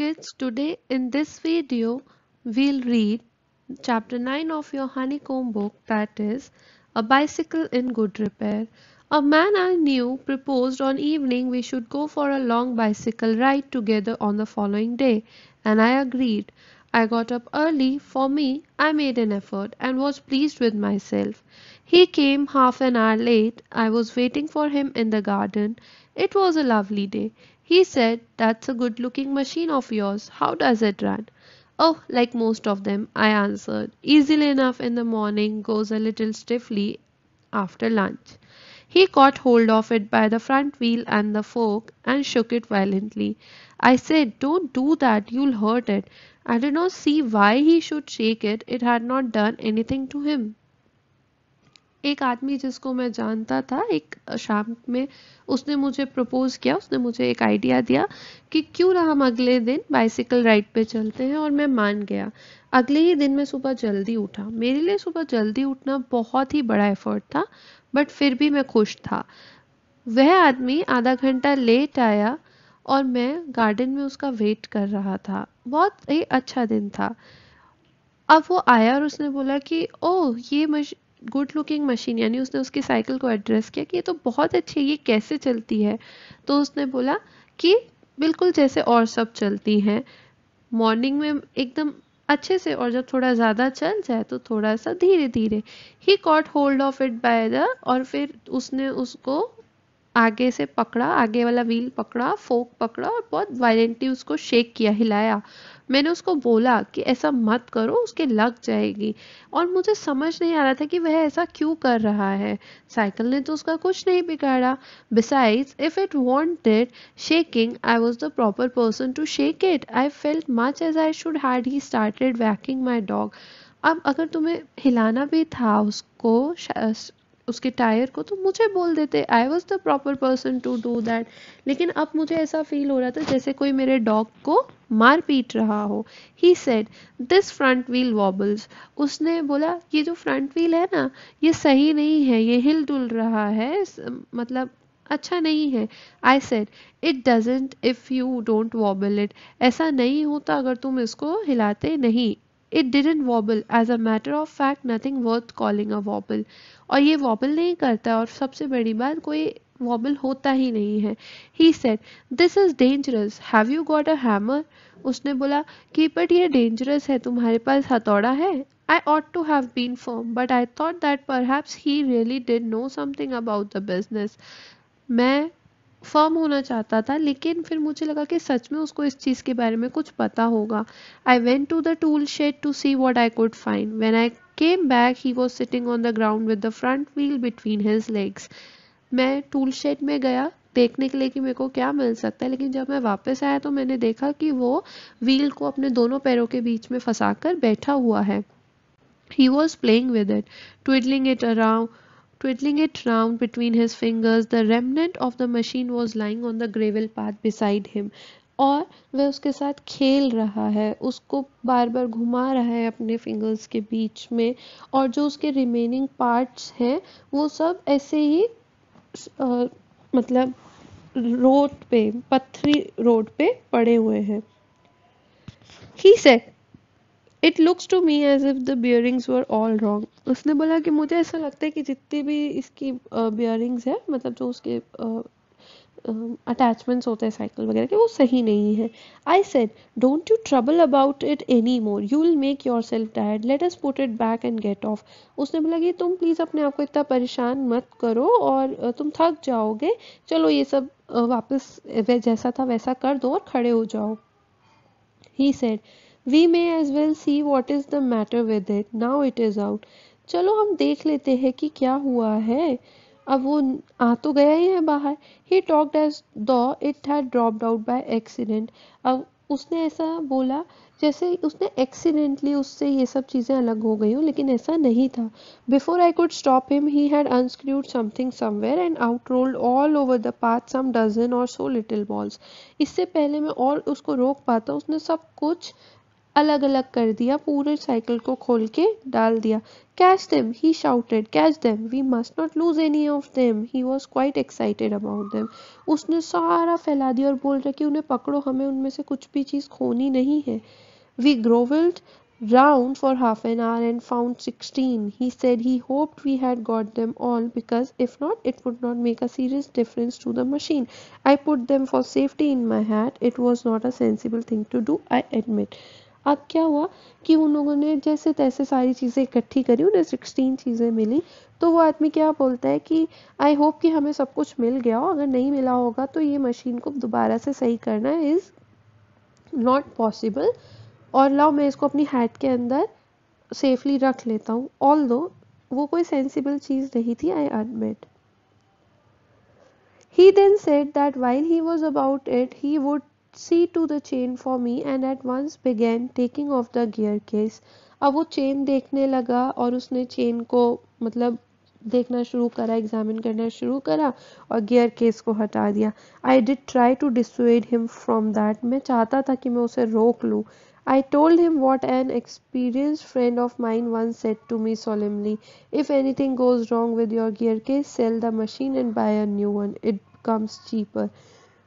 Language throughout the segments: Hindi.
kids, today in this video we'll read chapter 9 of your honeycomb book, that is A Bicycle in Good Repair. A man I knew proposed on evening we should go for a long bicycle ride together on the following day, and I agreed. I got up early. For me, I made an effort and was pleased with myself. He came half an hour late. I was waiting for him in the garden. It was a lovely day. He said, "That's a good-looking machine of yours. How does it run?" "Oh, like most of them," I answered. "Easily enough in the morning, goes a little stiffly after lunch." He caught hold of it by the front wheel and the fork and shook it violently. I said, "Don't do that, you'll hurt it." I did not see why he should shake it. It had not done anything to him. एक आदमी जिसको मैं जानता था, एक शाम में उसने मुझे प्रपोज किया, उसने मुझे एक आइडिया दिया कि क्यों ना हम अगले दिन बाइसिकल राइड पे चलते हैं, और मैं मान गया। अगले ही दिन मैं सुबह जल्दी उठा। मेरे लिए सुबह जल्दी उठना बहुत ही बड़ा एफर्ट था, बट फिर भी मैं खुश था। वह आदमी आधा घंटा लेट आया और मैं गार्डन में उसका वेट कर रहा था। बहुत ही अच्छा दिन था। अब वो आया और उसने बोला कि ओह, ये गुड लुकिंग मशीन, यानी उसने उसकी साइकिल को एड्रेस किया कि ये तो बहुत अच्छी है, ये कैसे चलती है? तो उसने बोला कि बिल्कुल जैसे और सब चलती हैं, मॉर्निंग में एकदम अच्छे से, और जब थोड़ा ज़्यादा चल जाए तो थोड़ा सा धीरे धीरे। He caught hold of it by the, और फिर उसने उसको आगे से पकड़ा, आगे वाला व्हील पकड़ा, फोक पकड़ा और बहुत वायलेंटली उसको शेक किया, हिलाया। मैंने उसको बोला कि ऐसा मत करो, उसके लग जाएगी, और मुझे समझ नहीं आ रहा था कि वह ऐसा क्यों कर रहा है। साइकिल ने तो उसका कुछ नहीं बिगाड़ा। Besides, if it wanted shaking, I was the proper person to shake it. I felt much as I should had he started whacking my dog. अब अगर तुम्हें हिलाना भी था उसको, उसके टायर को, तो मुझे बोल देते। I was the proper person to do that. लेकिन अब मुझे ऐसा फील हो रहा था जैसे कोई मेरे डॉग को मार पीट रहा हो। He said, this front wheel वॉबल्स। उसने बोला, ये जो फ्रंट व्हील है ना, ये सही नहीं है, ये हिल डुल रहा है, मतलब अच्छा नहीं है। I said, it doesn't if you don't wobble it. ऐसा नहीं होता अगर तुम इसको हिलाते नहीं। It didn't wobble, as a matter of fact nothing worth calling a wobble. और ये वॉबल नहीं करता, और सबसे बड़ी बात, कोई वॉबल होता ही नहीं है। He said, this is dangerous, have you got a hammer? उसने बोला कि बट ये डेंजरस है, तुम्हारे पास हथौड़ा है? I ought to have been firm, but I thought that perhaps he really did know something about the business. मैं फर्म होना चाहता था, लेकिन फिर मुझे लगा कि सच में उसको इस चीज़ के बारे में कुछ पता होगा। I went to the tool shed to see what I could find. When I came back he was sitting on the ground with the front wheel between his legs. मैं टूल शेड में गया देखने के लिए कि मेरे को क्या मिल सकता है, लेकिन जब मैं वापस आया तो मैंने देखा कि वो व्हील को अपने दोनों पैरों के बीच में फंसाकर बैठा हुआ है। He was playing with it, twiddling it around, twiddling it round between his fingers. The remnant of the machine was lying on the gravel path beside him. और वह उसके साथ खेल रहा है, उसको बार बार घुमा रहा है अपने फिंगर्स के बीच में, और जो उसके रिमेनिंग पार्ट्स हैं वो सब ऐसे ही मतलब रोड पे, पथरी रोड पे पड़े हुए हैं। He said, It looks to me as if the bearings were all wrong. उसने बोला कि मुझे ऐसा लगता है कि जितने भी इसकी bearings है, मतलब जो उसके अटैचमेंट्स होते हैं साइकिल वगैरह के, वो सही नहीं है। I said, don't you trouble about it anymore. You will make yourself tired. Let us put it back and get off. उसने बोला कि तुम प्लीज़ अपने आप को इतना परेशान मत करो, और तुम थक जाओगे। चलो ये सब वापस जैसा था वैसा कर दो और खड़े हो जाओ। He said, We may as well see what is the matter with it. Now it is out. चलो हम देख लेते हैं कि क्या हुआ है। अब वो आ तो गया ही है बाहर। He talked as though it had dropped out by accident. अब उसने ऐसा बोला जैसे उसने एक्सीडेंटली उससे ये सब चीज़ें अलग हो गई हो, लेकिन ऐसा नहीं था। Before I could stop him, he had unscrewed something somewhere and out rolled all over the path some dozen or so little balls. इससे पहले मैं और उसको रोक पाता, उसने सब कुछ अलग अलग कर दिया, पूरे साइकिल को खोल के डाल दिया। Catch them, he shouted, catch them, we must not lose any of them. He was quite excited about them. उसने सारा फैला दिया और बोल रहा कि उन्हें पकड़ो, हमें उनमें से कुछ भी चीज़ खोनी नहीं है। We grovelled round for half an hour and found 16. He said he hoped we had got them all because if not, it would not make a serious difference to the machine. I put them for safety in my hat. It was not a sensible thing to do, I admit. अब क्या हुआ कि उन लोगों ने जैसे तैसे सारी चीज़ें इकट्ठी करी, उन्हें 16 चीज़ें मिली। तो वो आदमी क्या बोलता है कि आई होप कि हमें सब कुछ मिल गया हो, अगर नहीं मिला होगा तो ये मशीन को दोबारा से सही करना इज़ नॉट पॉसिबल, और लाओ मैं इसको अपनी हैट के अंदर सेफली रख लेता हूँ। ऑल्दो वो कोई सेंसिबल चीज़ नहीं थी, I admit. He then said that while he was about it, he would see to the chain for me and at once began taking off the gear case. अब वो चेन देखने लगा और उसने चेन को मतलब देखना शुरू करा, एग्जामिन करना शुरू करा और गियर केस को हटा दिया। I did try to dissuade him from that, मैं चाहता था कि मैं उसे रोक लूँ। I told him what an experienced friend of mine once said to me solemnly, if anything goes wrong with your gear case, sell the machine and buy a new one. It becomes cheaper.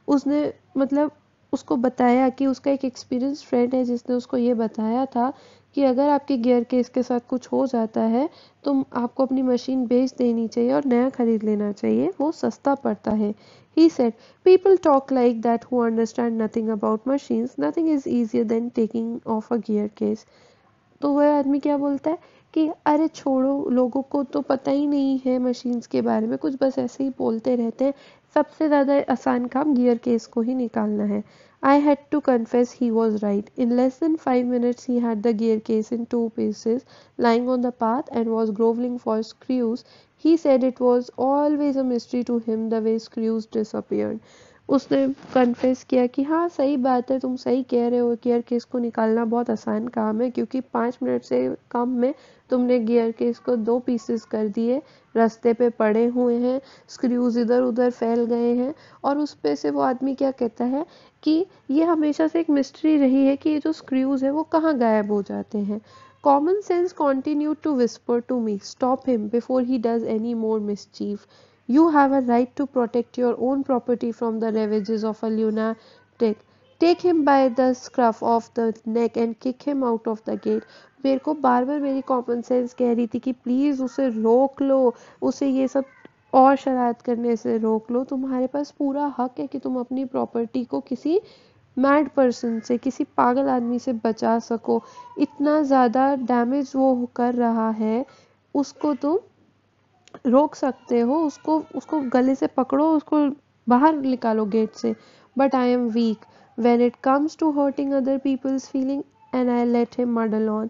उसने मतलब उसको बताया कि उसका एक एक्सपीरियंस फ्रेंड है जिसने उसको ये बताया था कि अगर आपके गियर केस के साथ कुछ हो जाता है तो आपको अपनी मशीन बेच देनी चाहिए और नया खरीद लेना चाहिए, वो सस्ता पड़ता है। He said, people talk like that who understand nothing about machines. Nothing is easier than taking off a gear case. तो वह आदमी क्या बोलता है कि अरे छोड़ो, लोगों को तो पता ही नहीं है मशीन्स के बारे में, कुछ बस ऐसे ही बोलते रहते हैं, सबसे ज़्यादा आसान काम गियर केस को ही निकालना है। I had to confess he was right. In less than 5 minutes he had the gear case in two pieces, lying on the path and was groveling for screws. He said it was always a mystery to him the way screws disappeared. उसने कन्फेस किया कि हाँ सही बात है, तुम सही कह रहे हो, गियर केस को निकालना बहुत आसान काम है क्योंकि 5 मिनट से कम में तुमने गियर केस को 2 पीसेस कर दिए, रास्ते पे पड़े हुए हैं, स्क्रूज इधर उधर फैल गए हैं। और उस पे से वो आदमी क्या कहता है कि ये हमेशा से एक मिस्ट्री रही है कि ये जो स्क्रूज है वो कहाँ गायब हो जाते हैं। Common sense continued to whisper to me, stop him before he does any more mischief. You have a right to protect your own property from the ravages of a lunatic. Take him by the scruff of the neck and kick him out of the gate. मेरे को बार बार मेरी कॉमन सेंस कह रही थी कि प्लीज़ उसे रोक लो, उसे ये सब और शरारत करने से रोक लो। तुम्हारे पास पूरा हक है कि तुम अपनी प्रॉपर्टी को किसी मैड पर्सन से, किसी पागल आदमी से बचा सको। इतना ज़्यादा डैमेज वो कर रहा है, उसको तुम रोक सकते हो, उसको उसको गले से पकड़ो, उसको बाहर निकालो गेट से। But I am weak when it comes to hurting other people's feeling and I let him muddle on.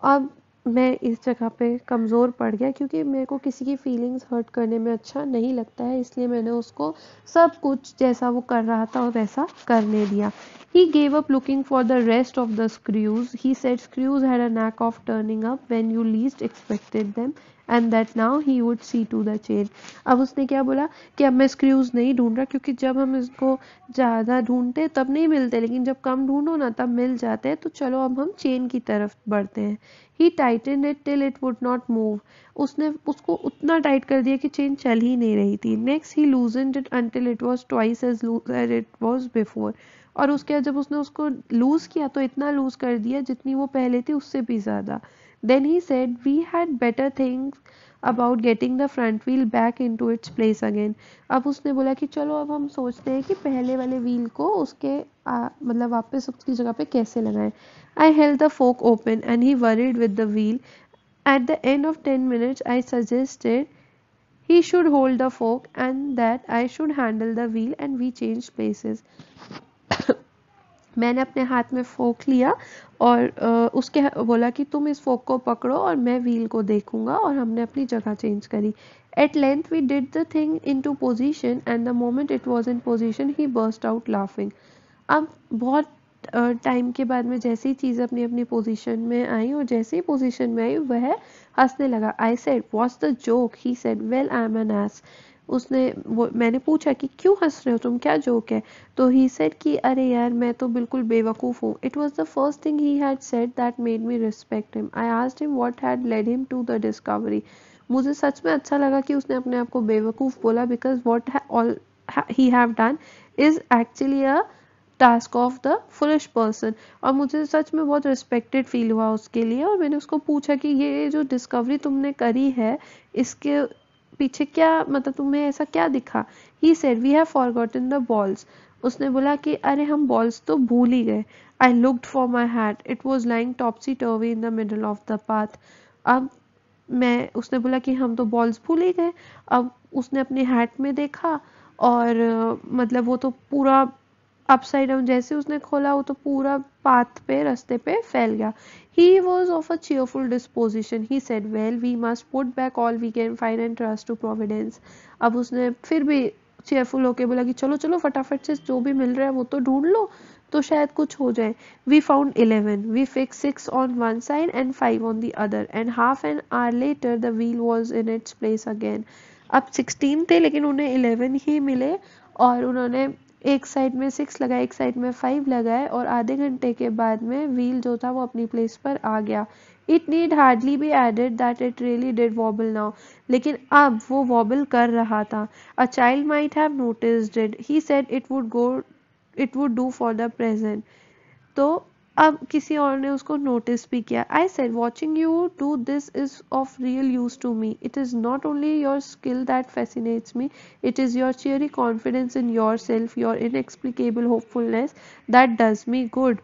अब मैं इस जगह पे कमज़ोर पड़ गया क्योंकि मेरे को किसी की फीलिंग्स हर्ट करने में अच्छा नहीं लगता है, इसलिए मैंने उसको सब कुछ जैसा वो कर रहा था वैसा करने दिया। He gave up looking for the rest of the screws. He said screws had a knack of turning up when you least expected them and that now he would see to the chain. अब उसने क्या बोला कि अब मैं स्क्रूज नहीं ढूंढ रहा क्योंकि जब हम इसको ज़्यादा ढूंढते तब नहीं मिलते, लेकिन जब कम ढूंढो ना तब मिल जाते हैं, तो चलो अब हम चेन की तरफ बढ़ते हैं। He tightened it till it would not move. उसने उसको उतना टाइट कर दिया कि चेन चल ही नहीं रही थी। Next he loosened it until it was twice as loose as it was before. और उसके बाद जब उसने उसको लूज किया तो इतना लूज कर दिया जितनी वो पहले थी उससे भी ज़्यादा। Then he said we had better things about getting the front wheel back into its place again. अब उसने बोला कि चलो अब हम सोचते हैं कि पहले वाले व्हील को उसके मतलब वापस उसकी जगह पे कैसे लगाएं। I held the fork open and he worried with the wheel. At the end of 10 minutes I suggested he should hold the fork and that I should handle the wheel and we changed places. मैंने अपने हाथ में फोक लिया और उसके बोला कि तुम इस फोक को पकड़ो और मैं व्हील को देखूंगा, और हमने अपनी जगह चेंज करी। At length we did the thing into position and the moment it was in position he burst out laughing. अब बहुत टाइम के बाद में जैसे ही चीज़ अपनी अपनी पोजीशन में आई और जैसे ही पोजीशन में आई वह हंसने लगा। I said what's the joke, he said well I am an ass. मैंने पूछा कि क्यों हंस रहे हो तुम, क्या जोक है? तो ही सेड कि अरे यार मैं तो बिल्कुल बेवकूफ़ हूँ. It was the first thing he had said that made me respect him. I asked him what had led him to the discovery. मुझे सच में अच्छा लगा कि उसने अपने आप को बेवकूफ़ बोला, because what all he have done is actually a task of the foolish person. और मुझे सच में बहुत रिस्पेक्टेड फील हुआ उसके लिए. और मैंने उसको पूछा कि ये जो डिस्कवरी तुमने करी है इसके पीछे क्या, मतलब तुम्हें ऐसा क्या दिखा? He said we have forgotten the balls. उसने बोला कि अरे हम बॉल्स तो भूल ही गए. I looked for my hat, it was lying टॉपसी टर्वी in the middle of the path. अब उसने बोला कि हम तो बॉल्स भूल ही गए. अब उसने अपने हैट में देखा और मतलब वो तो पूरा अपसाइड डाउन, जैसे उसने खोला वो तो पूरा पाथ पे, रास्ते पे फैल गया. He was of a cheerful disposition. He said, well, we must put back all we can find and trust to Providence. अब उसने फिर भी cheerful होके बोला कि चलो चलो फटाफट से जो भी मिल रहा है वो तो ढूंढ लो, तो शायद कुछ हो जाए. We found 11. We fixed 6 on one side and 5 on the other. And half an hour later, the wheel was in its place again. अब 16 थे लेकिन उन्हें 11 ही मिले. और उन्होंने एक साइड में 6 लगाए, एक साइड में 5 लगाए, और आधे घंटे के बाद में व्हील जो था वो अपनी प्लेस पर आ गया. It need hardly be added that it really did wobble now. लेकिन अब वो वॉबल कर रहा था. A child might have noticed it. He said it would do for the present. तो अब किसी और ने उसको नोटिस भी किया. I said watching you do this is of real use to me. It is not only your skill that fascinates me, it is your cheery confidence in yourself, your inexplicable hopefulness that does me good.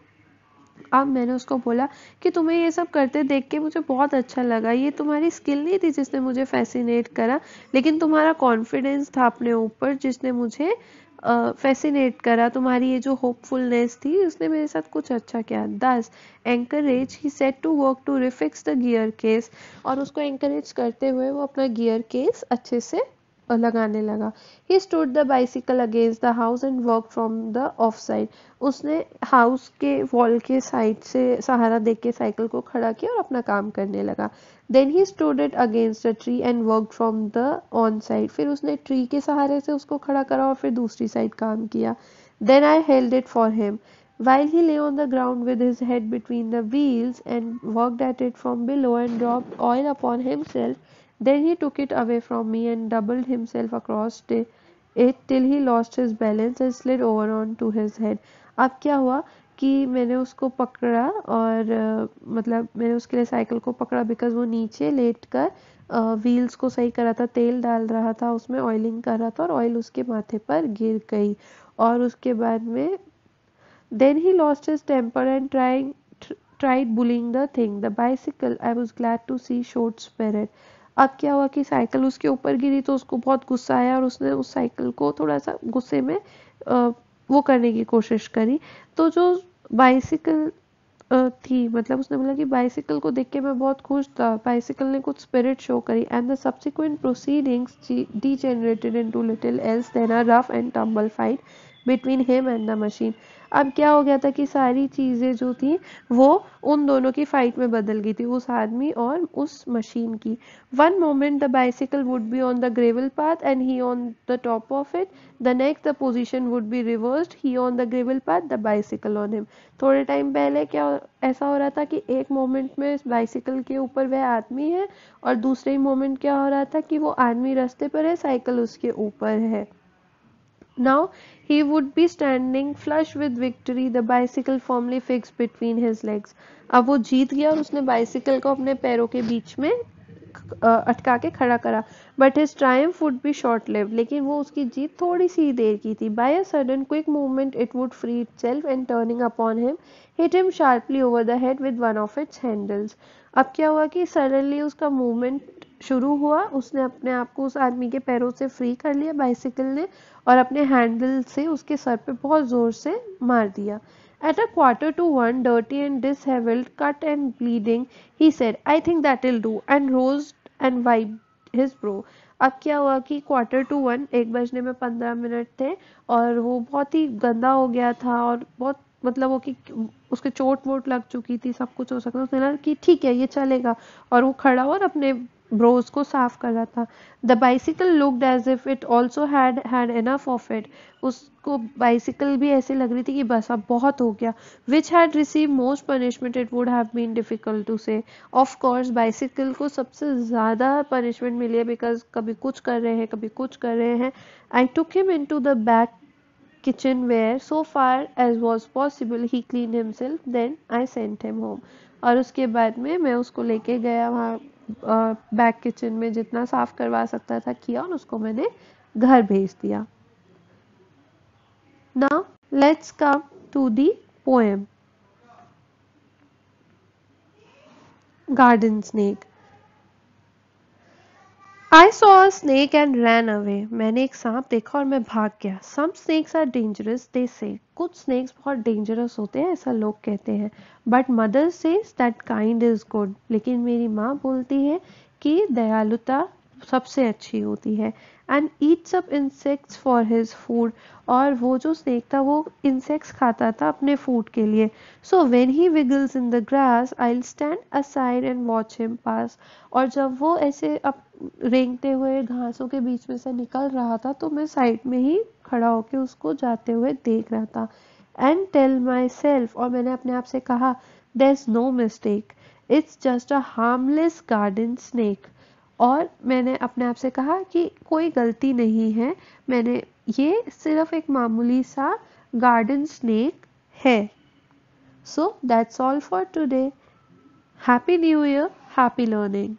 अब मैंने उसको बोला कि तुम्हें ये सब करते देख के मुझे बहुत अच्छा लगा. ये तुम्हारी स्किल नहीं थी जिसने मुझे फैसिनेट करा, लेकिन तुम्हारा कॉन्फिडेंस था अपने ऊपर जिसने मुझे फैसिनेट करा. तुम्हारी ये जो होपफुलनेस थी उसने मेरे साथ कुछ अच्छा किया. This anchorage he set to work to refix the gear case. और उसको एंकरेज करते हुए वो अपना गियर केस अच्छे से लगाने लगा. He stood the bicycle against the house and work from the of side. उसने हाउस के वॉल के साइड से सहारा देके के साइकिल को खड़ा किया और अपना काम करने लगा. Then he stood it against a tree and work from the on side. फिर उसने ट्री के सहारे से उसको खड़ा करा और फिर दूसरी साइड काम किया. Then I held it for him while he lay on the ground with his head between the wheels and worked at it from below and dropped oil upon himself. Then he took it away from me and doubled himself across it till he lost his balance and slid over onto his head. अब क्या हुआ कि मैंने उसको पकड़ा और मतलब मैंने उसके लिए साइकिल को पकड़ा बिकॉज वो नीचे लेट कर व्हील्स को सही कर रहा था, तेल डाल रहा था, उसमें ऑयलिंग कर रहा था और ऑयल उसके माथे पर गिर गई. और उसके बाद में then he lost his temper and tried bullying the thing. The bicycle, I was glad to see, showed spirit. अब क्या हुआ कि साइकिल उसके ऊपर गिरी तो उसको बहुत गुस्सा आया और उसने उस साइकिल को थोड़ा सा गुस्से में वो करने की कोशिश करी. तो जो बाइसिकल थी, मतलब उसने बोला कि बाइसिकल को देख के मैं बहुत खुश था, बाइसिकल ने कुछ स्पिरिट शो करी. And the subsequent proceedings degenerated into little else than a rough and tumble fight between him and the machine. अब क्या हो गया था कि सारी चीज़ें जो थी वो उन दोनों की फाइट में बदल गई थी, उस आदमी और उस मशीन की. One moment the bicycle would be on the gravel path and he on the top of it. The next the position would be reversed, he on the gravel path, the bicycle on him. थोड़े टाइम पहले क्या ऐसा हो रहा था कि एक मोमेंट में बाइसिकल के ऊपर वह आदमी है और दूसरे मोमेंट क्या हो रहा था कि वो आदमी रास्ते पर है, साइकिल उसके ऊपर है. Now he would be standing flush with victory, the bicycle firmly fixed between his legs. अब वो जीत गया और उसने बाइसिकल को अपने पैरों के बीच में अटका के खड़ा करा. But his triumph would be short lived. लेकिन वो उसकी जीत थोड़ी सी देर की थी. By a sudden quick movement it would free itself and turning upon him hit him sharply over the head with one of its handles. अब क्या हुआ कि सडनली उसका मूवमेंट शुरू हुआ, उसने अपने आप को उस आदमी के पैरों से फ्री कर लिया बाइसिकल ने और अपने हैंडल से उसके सर पे बहुत जोर से मार दिया. At 1:45, dirty and dishevelled, cut and bleeding, he said, "I think that'll do," and rose and wiped his brow. अब क्या हुआ कि 1:45, 1:15 थे और वो बहुत ही गंदा हो गया था और बहुत मतलब वो कि उसके चोट वोट लग चुकी थी, सब कुछ हो सकता. उसने कहा कि ठीक है ये चलेगा और वो खड़ा हुआ और अपने ब्रोज को साफ कर रहा था। The bicycle looked as if it also had enough of it. उसको बाइसिकल भी ऐसे लग रही थी कि बस अब बहुत हो गया। Which had receive most punishment it would have been difficult to say. Of course bicycle को सबसे ज़्यादा पनिशमेंट मिली है, बिकॉज कभी कुछ कर रहे हैं कभी कुछ कर रहे हैं। I took him into the back kitchen where so far as was possible he cleaned himself, then I sent him home। और उसके बाद में मैं उसको लेके गया वहाँ बैक किचन में, जितना साफ करवा सकता था किया, और उसको मैंने घर भेज दिया। Now let's come to the poem Garden Snake। I saw a snake and ran away। मैंने एक सांप देखा और मैं भाग गया। Some snakes are dangerous, they say। कुछ snakes बहुत dangerous होते हैं, ऐसा लोग कहते हैं। But mother says that kind is good। लेकिन मेरी माँ बोलती है कि दयालुता सबसे अच्छी होती है। And eats up insects for his food। और वो जो स्नेक था वो इंसेक्ट्स खाता था अपने फूड के लिए। So when he wiggles in the grass, I'll stand aside and watch him pass। और जब वो ऐसे अब रेंगते हुए घासों के बीच में से निकल रहा था तो मैं साइड में ही खड़ा होकर उसको जाते हुए देख रहा था। एंड टेल माई सेल्फ, और मैंने अपने आप से कहा, there is no mistake, it's just a harmless garden snake. और मैंने अपने आप से कहा कि कोई गलती नहीं है, मैंने ये सिर्फ एक मामूली सा गार्डन स्नेक है। So that's all for today. Happy new year, happy learning.